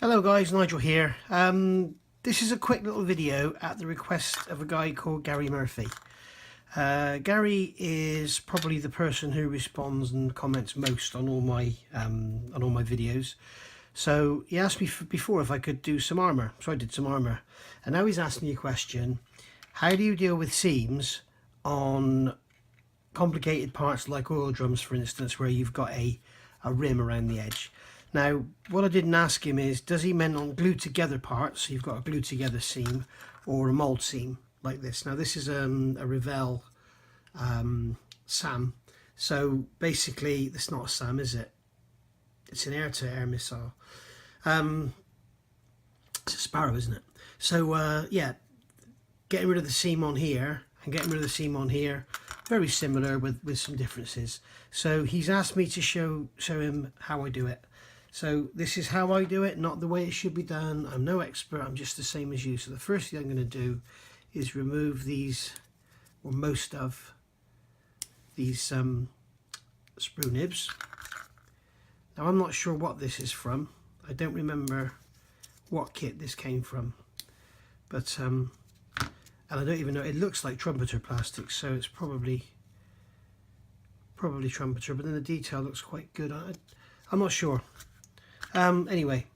Hello guys, Nigel here. This is a quick little video at the request of a guy called Gary Murphy. Gary is probably the person who responds and comments most on all my videos. So he asked me before if I could do some armour, so I did some armour. And now he's asked me a question: how do you deal with seams on complicated parts like oil drums, for instance, where you've got a rim around the edge? Now, what I didn't ask him is, does he mean on glued together parts, so you've got a glued together seam, or a mould seam like this? Now, this is a Revell SAM. So basically, it's not a SAM, is it? It's an air-to-air missile. It's a Sparrow, isn't it? So yeah, getting rid of the seam on here and getting rid of the seam on here, very similar with some differences. So he's asked me to show him how I do it. So this is how I do it, not the way it should be done. I'm no expert, I'm just the same as you. So the first thing I'm going to do is remove these, or most of these sprue nibs. Now I'm not sure what this is from. I don't remember what kit this came from. But, and I don't even know, it looks like trumpeter plastic, so it's probably trumpeter, but then the detail looks quite good. I'm not sure. Anyway,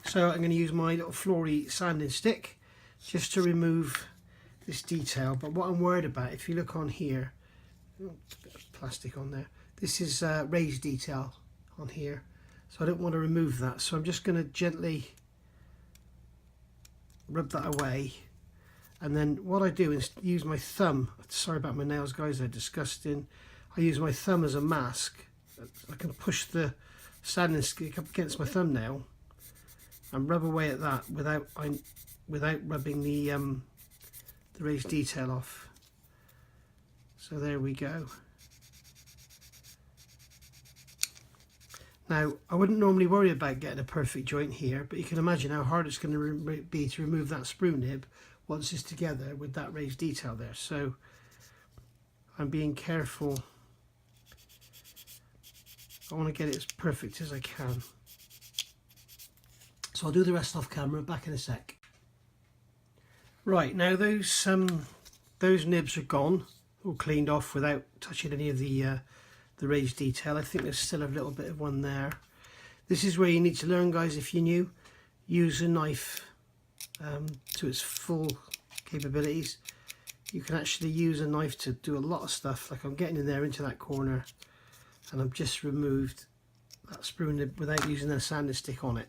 so I'm going to use my little Flory sanding stick just to remove this detail. But what I'm worried about, if you look on here, oh, a bit of plastic on there, this is raised detail on here, so I don't want to remove that. So I'm just going to gently rub that away, and then what I do is use my thumb. Sorry about my nails, guys, they're disgusting. I use my thumb as a mask. I can push the sanding stick up against my thumbnail and rub away at that without rubbing the raised detail off. So there we go. Now, I wouldn't normally worry about getting a perfect joint here, but you can imagine how hard it's going to be to remove that sprue nib once it's together with that raised detail there. So I'm being careful. I want to get it as perfect as I can. So I'll do the rest off camera, back in a sec. Right, now those nibs are gone, all cleaned off without touching any of the raised detail. I think there's still a little bit of one there. This is where you need to learn, guys, if you're new. Use a knife to its full capabilities. You can actually use a knife to do a lot of stuff. Like I'm getting in there into that corner, and I've just removed that sprue nib without using a sanding stick on it.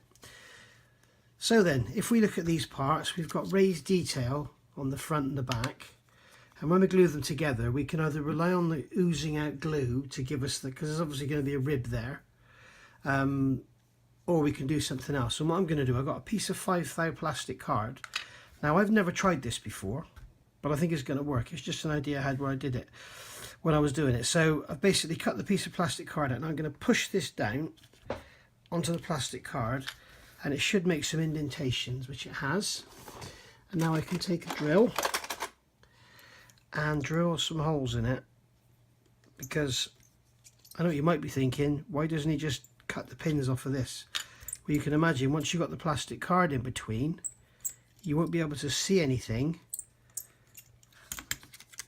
So then, if we look at these parts, we've got raised detail on the front and the back, and when we glue them together, we can either rely on the oozing out glue to give us the, because there's obviously going to be a rib there, or we can do something else. And what I'm going to do, I've got a piece of 5 thou plastic card. Now, I've never tried this before, but I think it's going to work. It's just an idea I had where I did it when I was doing it. So I've basically cut the piece of plastic card out, and I'm going to push this down onto the plastic card, and it should make some indentations, which it has. And now I can take a drill and drill some holes in it, because I know what you might be thinking, why doesn't he just cut the pins off of this? Well, you can imagine once you've got the plastic card in between, you won't be able to see anything.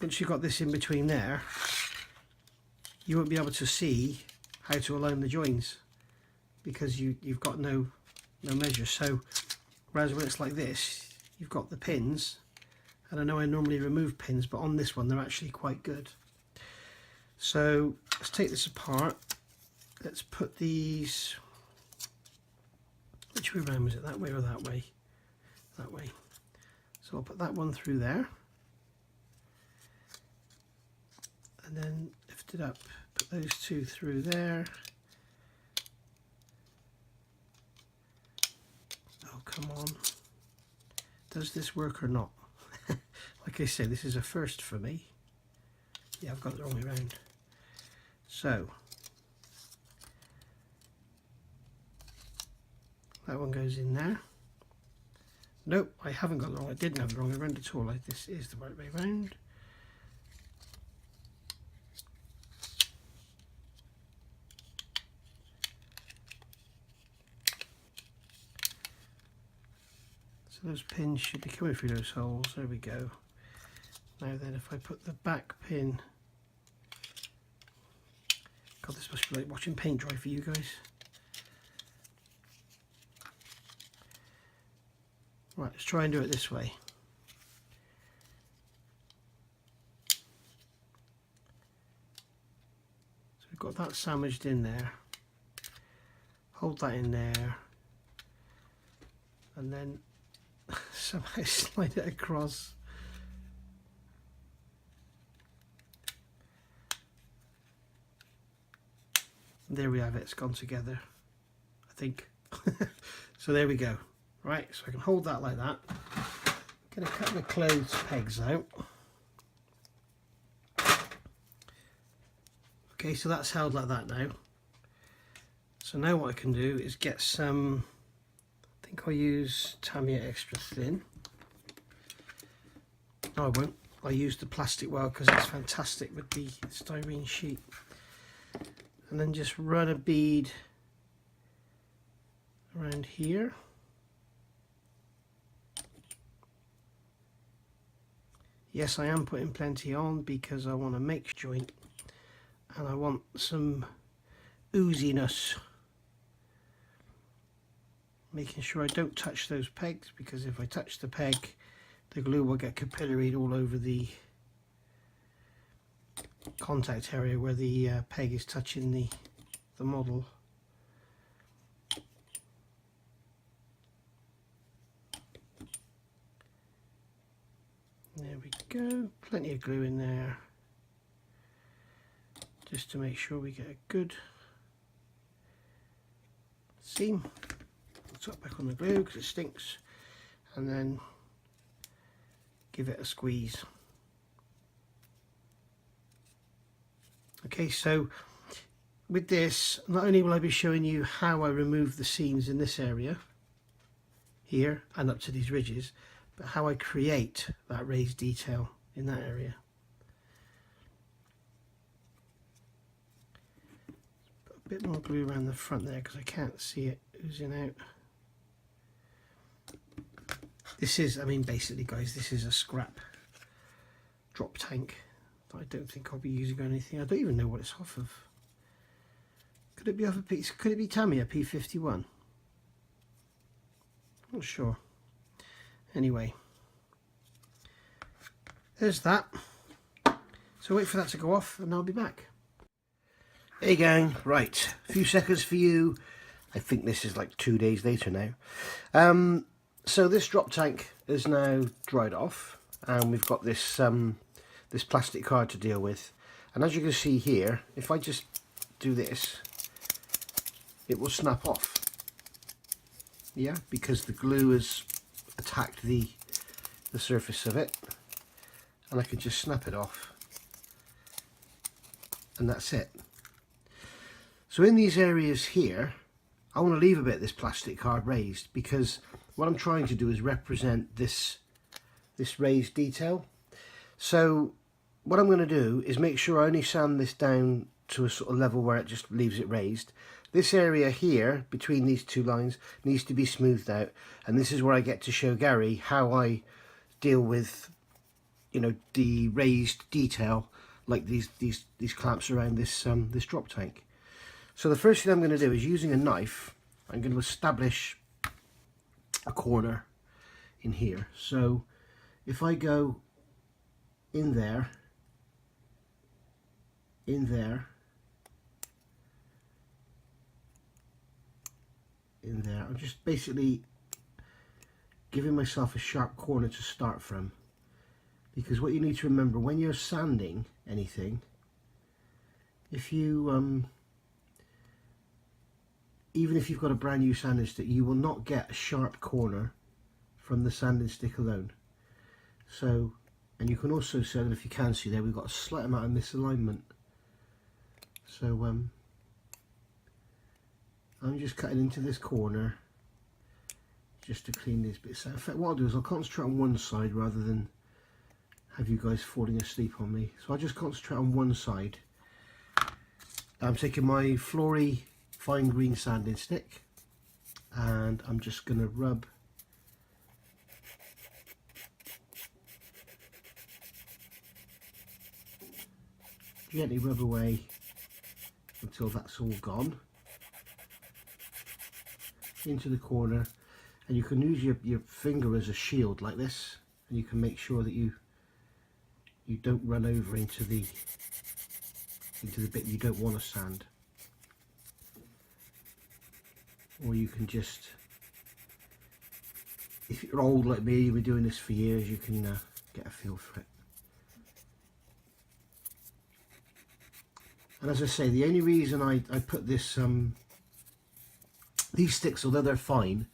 Once you've got this in between there, you won't be able to see how to align the joins, because you've got no measure. So whereas when it's like this, you've got the pins, and I know I normally remove pins, but on this one they're actually quite good. So let's take this apart. Let's put these, which way around was it, that way or that way? That way. So I'll put that one through there, and then lift it up, put those two through there. Oh, come on. Does this work or not? Like I say, this is a first for me. Yeah, I've got it the wrong way around. So that one goes in there. Nope, I haven't got the wrong, I didn't have the wrong way around at all. Like, this is the right way around. So those pins should be coming through those holes. There we go. Now then, if I put the back pin, God, this must be like watching paint dry for you guys. Right, let's try and do it this way. So we've got that sandwiched in there. Hold that in there. And then somehow slide it across. And there we have it, it's gone together, I think. So there we go. Right, so I can hold that like that. Get a couple of clothes pegs out. Okay, so that's held like that now. So now what I can do is get some, I think I'll use Tamiya Extra Thin. No, I won't. I'll use the plastic well because it's fantastic with the styrene sheet. And then just run a bead around here. Yes, I am putting plenty on because I want to make joint and I want some ooziness. Making sure I don't touch those pegs, because if I touch the peg, the glue will get capillaried all over the contact area where the peg is touching the model. There we go, plenty of glue in there just to make sure we get a good seam. Top back on the glue because it stinks, and then give it a squeeze. Okay, so with this, not only will I be showing you how I remove the seams in this area here and up to these ridges, but how I create that raised detail in that area. Put a bit more glue around the front there because I can't see it oozing out. This is, I mean, basically guys, this is a scrap drop tank that I don't think I'll be using or anything. I don't even know what it's off of. Could it be off a piece? Could it be Tamiya P51? Not sure. Anyway, there's that. So wait for that to go off and I'll be back. Hey gang, right, a few seconds for you. I think this is like 2 days later now. So this drop tank is now dried off, and we've got this this plastic card to deal with. And as you can see here, if I just do this, it will snap off. Yeah, because the glue has attacked the surface of it, and I can just snap it off, and that's it. So in these areas here, I want to leave a bit of this plastic card raised, because what I'm trying to do is represent this raised detail. So what I'm going to do is make sure I only sand this down to a sort of level where it just leaves it raised. This area here between these two lines needs to be smoothed out, and this is where I get to show Gary how I deal with, you know, the raised detail like these clamps around this this drop tank. So the first thing I'm going to do is, using a knife, I'm going to establish a corner in here. So if I go in there, in there, in there, I'm just basically giving myself a sharp corner to start from, because what you need to remember when you're sanding anything, if you even if you've got a brand new sanding stick, you will not get a sharp corner from the sanding stick alone. So, and you can also see that, if you can see there, we've got a slight amount of misalignment. So I'm just cutting into this corner just to clean these bits out. In fact, what I'll do is I'll concentrate on one side rather than have you guys falling asleep on me. So I'll just concentrate on one side. I'm taking my Flory fine green sanding stick, and I'm just going to rub gently rub away until that's all gone into the corner, and you can use your finger as a shield like this, and you can make sure that you don't run over into the bit you don't want to sand. Or you can just, if you're old like me, you've been doing this for years, you can get a feel for it. And as I say, the only reason I put this, these sticks, although they're fine,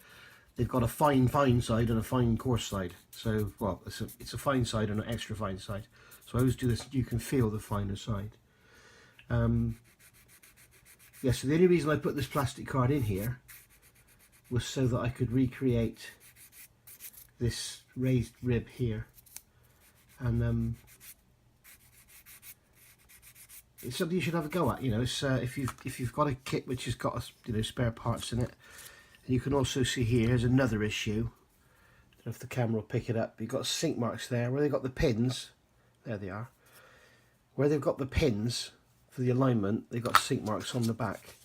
they've got a fine side and a fine coarse side. So, well, it's a fine side and an extra fine side. So I always do this, you can feel the finer side. Yeah, so the only reason I put this plastic card in here was so that I could recreate this raised rib here. And it's something you should have a go at. You know, it's, if you've got a kit which has got spare parts in it. And you can also see here's another issue. I don't know if the camera will pick it up. You've got sink marks there where they've got the pins. There they are. Where they've got the pins for the alignment, they've got sink marks on the back.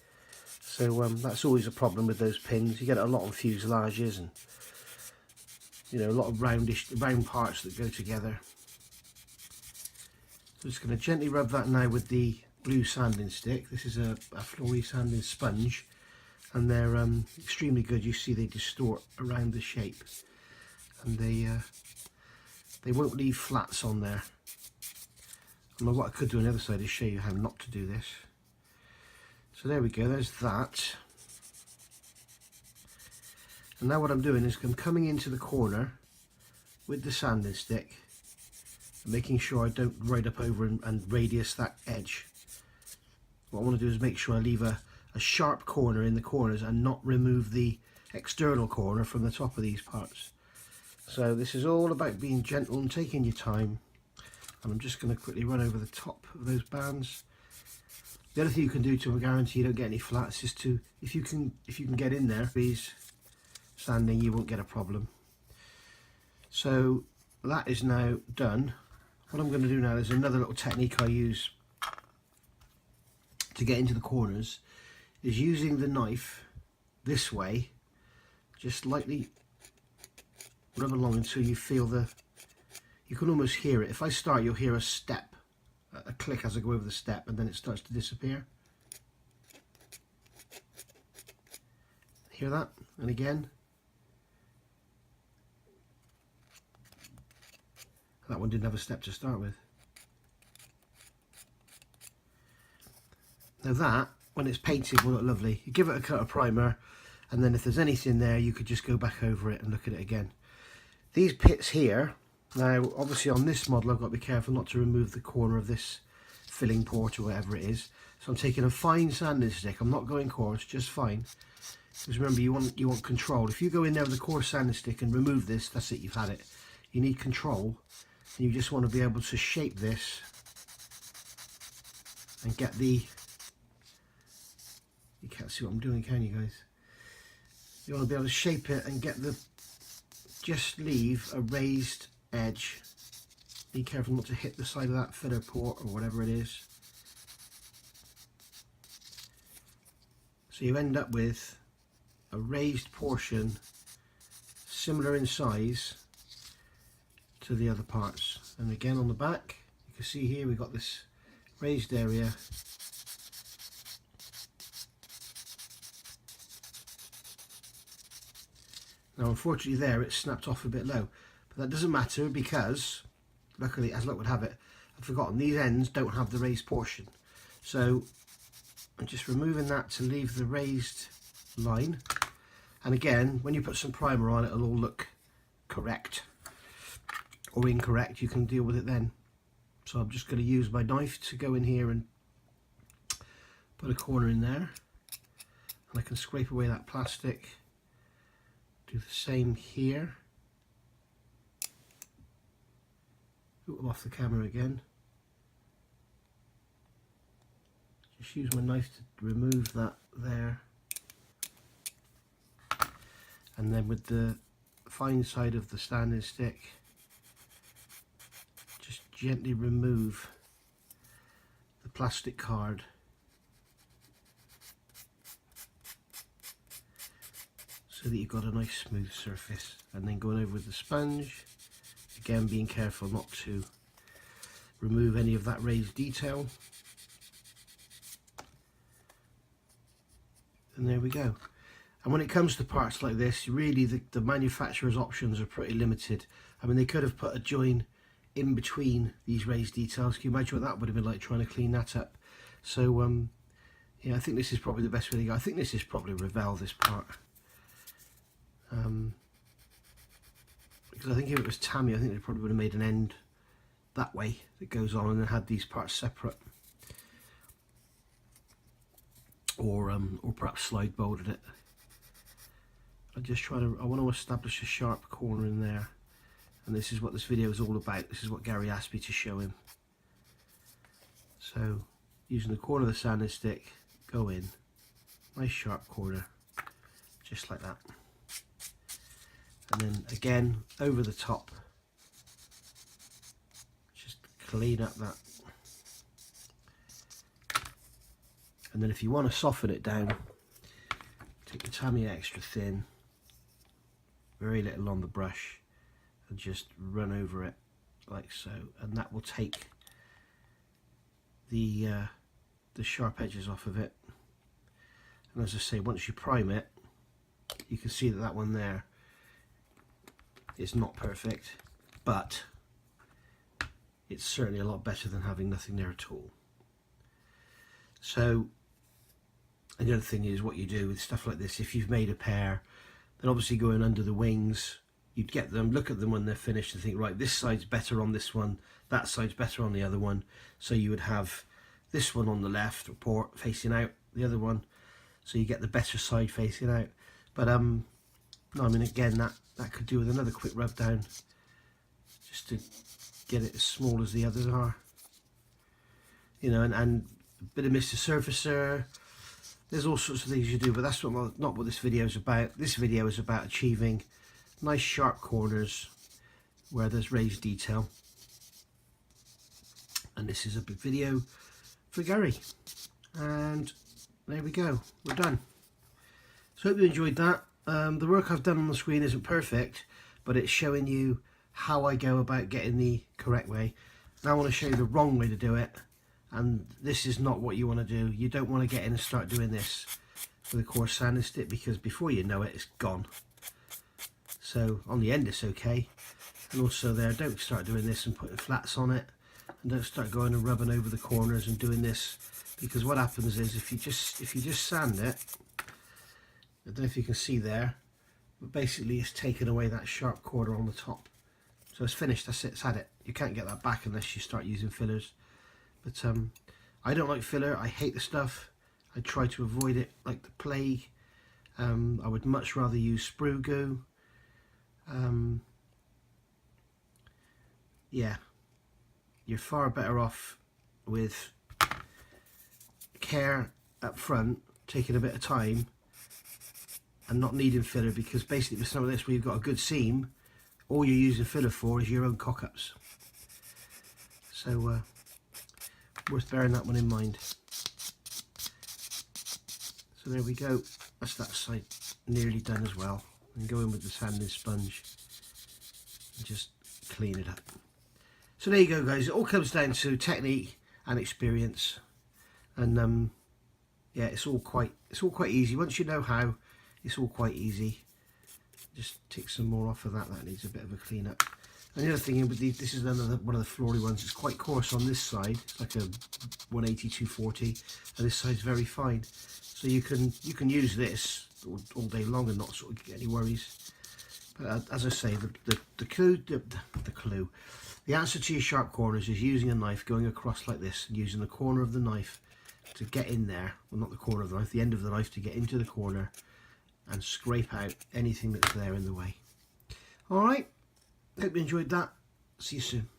So that's always a problem with those pins. You get it a lot on fuselages and a lot of round parts that go together. So I'm just going to gently rub that now with the blue sanding stick. This is a floor sanding sponge, and they're extremely good. You see they distort around the shape, and they won't leave flats on there. And what I could do on the other side is show you how not to do this. So there we go, there's that. And now what I'm doing is I'm coming into the corner with the sanding stick, making sure I don't right up over and radius that edge. What I want to do is make sure I leave a sharp corner in the corners and not remove the external corner from the top of these parts. So this is all about being gentle and taking your time. And I'm just going to quickly run over the top of those bands. The other thing you can do to guarantee you don't get any flats is to, if you can get in there, these sanding, you won't get a problem. So that is now done. What I'm going to do now is another little technique I use to get into the corners is using the knife this way, just lightly rub along until you feel you can almost hear it. If I start, you'll hear a step, a click as I go over the step, and then it starts to disappear. Hear that? And again. That one didn't have a step to start with. Now that, when it's painted, will look lovely. You give it a coat of primer, and then if there's anything there, you could just go back over it and look at it again. These pits here, now obviously on this model I've got to be careful not to remove the corner of this filling port or whatever it is. So I'm taking a fine sanding stick. I'm not going coarse, just fine. Because remember, you want control. If you go in there with a coarse sanding stick and remove this, that's it, you've had it. You need control. And you just want to be able to shape this and get the, you can't see what I'm doing, can you guys? You want to be able to shape it and get just leave a raised edge. Be careful not to hit the side of that filler port or whatever it is. So you end up with a raised portion similar in size to the other parts. And again on the back, you can see here we've got this raised area. Now unfortunately there it snapped off a bit low, but that doesn't matter because luckily, as luck would have it, I've forgotten these ends don't have the raised portion. So I'm just removing that to leave the raised line. And again, when you put some primer on, it'll all look correct or incorrect. You can deal with it then. So I'm just going to use my knife to go in here and put a corner in there, and I can scrape away that plastic. Do the same here. I'm off the camera again. Just use my knife to remove that there. And then with the fine side of the standing stick, just gently remove the plastic card. So that you've got a nice smooth surface, and then going over with the sponge, again being careful not to remove any of that raised detail. And there we go. And when it comes to parts like this, really the manufacturer's options are pretty limited. I mean, they could have put a join in between these raised details. Can you imagine what that would have been like, trying to clean that up? So yeah, I think this is probably the best way to go. I think this is probably Revell, this part. Because I think if it was Tamiya, I think they probably would have made an end that way that goes on and then had these parts separate, or perhaps slide bolted it. I want to establish a sharp corner in there, and this is what this video is all about. This is what Gary asked me to show him. So using the corner of the sanding stick, go in, nice sharp corner, just like that. And then again over the top, just clean up that. And then if you want to soften it down, take the Tamiya extra thin, very little on the brush, and just run over it like so, and that will take the sharp edges off of it. And as I say, once you prime it, you can see that one there is not perfect, but it's certainly a lot better than having nothing there at all. So, and the other thing is what you do with stuff like this, if you've made a pair, then obviously going under the wings, you'd get them, look at them when they're finished and think, right, this side's better on this one, that side's better on the other one. So you would have this one on the left, or port facing out, the other one, so you get the better side facing out. But no, I mean, again, that could do with another quick rub down, just to get it as small as the others are, you know, and a bit of Mr. Surfacer. There's all sorts of things you do, but that's not what this video is about. This video is about achieving nice sharp corners where there's raised detail, and this is a big video for Gary. And there we go, we're done. So hope you enjoyed that. The work I've done on the screen isn't perfect, but it's showing you how I go about getting the correct way. Now I want to show you the wrong way to do it, and this is not what you want to do. You don't want to get in and start doing this with a coarse sanding stick, because before you know it, it's gone. So on the end it's okay, and also there, don't start doing this and putting flats on it, and don't start going and rubbing over the corners and doing this, because what happens is if you just sand it, I don't know if you can see there, but basically it's taken away that sharp corner on the top. So it's finished, that's it, it's had it. You can't get that back unless you start using fillers. But I don't like filler, I hate the stuff. I try to avoid it like the plague. I would much rather use sprue goo. Yeah, you're far better off with care up front, taking a bit of time, and not needing filler, because basically with some of this where you've got a good seam, all you're using filler for is your own cock-ups. So worth bearing that one in mind. So there we go, that's that side nearly done as well. And go in with the sanding sponge and just clean it up. So there you go, guys. It all comes down to technique and experience, and yeah, it's all quite easy. Once you know how, it's all quite easy. Just take some more off of that. That needs a bit of a clean up. And the other thing with these, this is another one of the flory ones. It's quite coarse on this side. It's like a 180, 240, and this side's very fine. So you can use this all day long and not sort of get any worries. But as I say, the clue, the answer to your sharp corners is using a knife, going across like this, and using the corner of the knife to get in there. Well, not the corner of the knife, the end of the knife to get into the corner and scrape out anything that's there in the way. All right, hope you enjoyed that. See you soon.